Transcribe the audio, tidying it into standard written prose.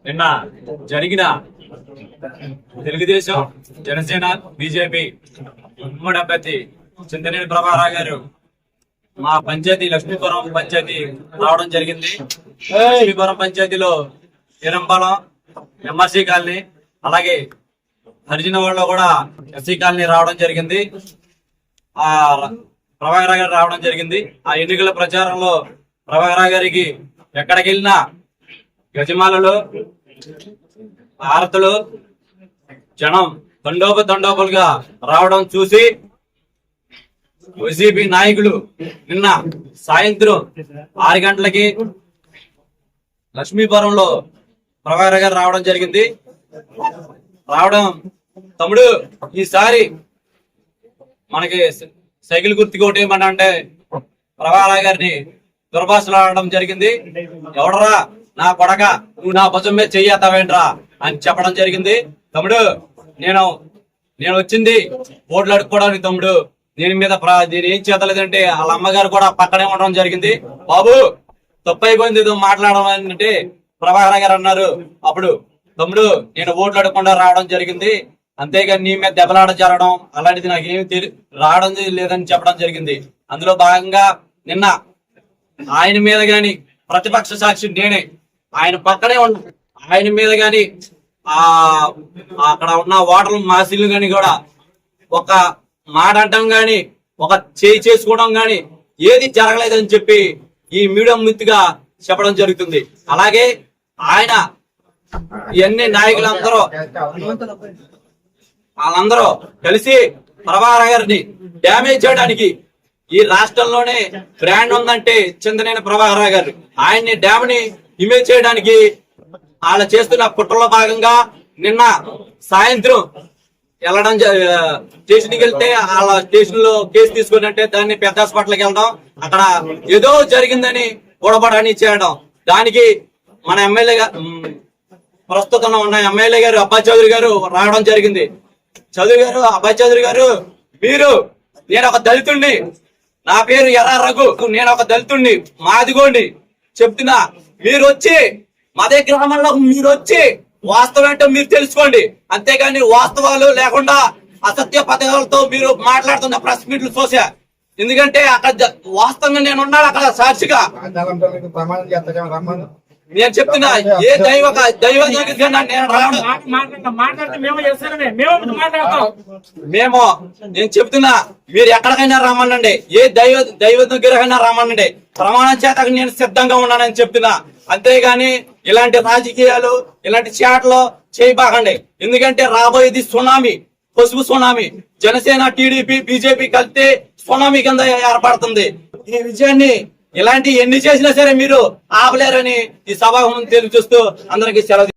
నిన్న జరిగిన తెలుగుదేశం జనసేన బీజేపీ ఉమ్మడి అభ్యర్థి చింతనేని ప్రభాకర్ గారు మా పంచాయతీ లక్ష్మీపురం పంచాయతీ రావడం జరిగింది. లక్ష్మీపురం పంచాయతీలో ఇరంపాలెం ఎంఆర్సీ కాలనీ అలాగే హరిజనవాడలో కూడా ఎస్సీ కాలనీ రావడం జరిగింది. ఆ ప్రభాకర్ గారు రావడం జరిగింది. ఆ ఎన్నికల ప్రచారంలో ప్రభాకర్ గారికి ఎక్కడికి వెళ్ళినా గజమాలలో హారతులు జనం తండోపలుగా రావడం చూసి వైసీపీ నాయకులు నిన్న సాయంత్రం 6 గంటలకి లక్ష్మీపురంలో ప్రభాకర్ గారు రావడం జరిగింది. తమ్ముడు ఈసారి మనకి సైకిల్ గుర్తుకి ఒకటి అంటే ప్రభాకర్ గారిని దుర్భాషలాడడం జరిగింది. ఎవడరా నా కొడక, నువ్వు నా భుజం మీద చెయ్యతావేంట్రా అని చెప్పడం జరిగింది. తమ్ముడు నేను వచ్చింది ఓట్లు అడుక్కోవడానికి తమ్ముడు, దీని మీద దీని ఏం చేతలేదంటే వాళ్ళ అమ్మగారు కూడా పక్కనే ఉండడం జరిగింది. బాబు తప్పు అయిపోయింది మాట్లాడడం అంటే ప్రభాకర్ గారు అన్నారు. అప్పుడు తమ్ముడు నేను ఓట్లు అడగకుండా రావడం జరిగింది, అంతేగాని నీ మీద దెబ్బలాడ జరగడం అలాంటిది నాకేమి రావడం లేదని చెప్పడం జరిగింది. అందులో భాగంగా నిన్న ఆయన మీద గాని ప్రతిపక్ష సాక్షి నేనే, ఆయన పక్కనే ఆయన మీద గాని అక్కడ ఉన్న ఓటర్లు మాసీలు గాని కూడా ఒక మాట అంటాం గాని ఒక చేయి చేసుకోవడం గాని ఏది జరగలేదని చెప్పి ఈ మీడియం మిత్తిగా చెప్పడం జరుగుతుంది. అలాగే ఆయన ఇవన్నీ నాయకులందరూ వాళ్ళందరూ కలిసి ప్రభాకర్ గారిని డ్యామేజ్ చేయడానికి, ఈ రాష్ట్రంలోనే బ్రాండ్ ఉందంటే చింతనేని ప్రభాకర్ గారు, ఆయన్ని డ్యామ్ని ఇమేజ్ చేయడానికి వాళ్ళ చేస్తున్న కుట్రలో భాగంగా నిన్న సాయంత్రం వెళ్ళడం స్టేషన్కి వెళ్తే వాళ్ళ స్టేషన్ లో కేసు తీసుకున్నట్టే దాన్ని పెద్ద హాస్పిటల్కి వెళ్దాం, అక్కడ ఏదో జరిగిందని గొడవడని చేయడం, దానికి మన ఎమ్మెల్యే ప్రస్తుతం ఉన్న ఎమ్మెల్యే గారు అబ్బాయి చౌదరి గారు రావడం జరిగింది. అబ్బాయి చౌదరి గారు, నేను ఒక దళితుడిని, నా పేరు ఎర్ర రఘు, నేను ఒక దళితుడిని, మాదిగోండి చెప్తున్నా, మీరు వచ్చి మాదే గ్రామంలో మీరు వచ్చి వాస్తవం ఏంటో మీరు తెలుసుకోండి, అంతేగాని వాస్తవాలు లేకుండా అసత్య పథకాలతో మీరు మాట్లాడుతున్న ప్రెస్ మీట్లు చూసా. ఎందుకంటే అక్కడ వాస్తవంగా నేను ఉన్నాను అక్కడ సాక్షిగా. నేను చెప్తున్నా, ఏ దైవ నేను చెప్తున్నా, మీరు ఎక్కడికైనా రమ్మనండి, ఏ దైవ దగ్గరకైనా రమ్మనండి, ప్రమాణం చేత నేను సిద్ధంగా ఉన్నానని చెప్తున్నా. అంతేగాని ఇలాంటి రాజకీయాలు ఇలాంటి చాట్లు చేయబాకండి. ఎందుకంటే రాబోయేది సునామీ, పసుపు సునామీ. జనసేన టీడీపీ బీజేపీ కలిస్తే సునామీ కింద ఏర్పడుతుంది. ఈ విజయాన్ని ఇలాంటి ఎన్ని చేసినా సరే మీరు ఆపలేరని ఈ సభాముఖం తెలియజేస్తూ అందరికీ సెలవు.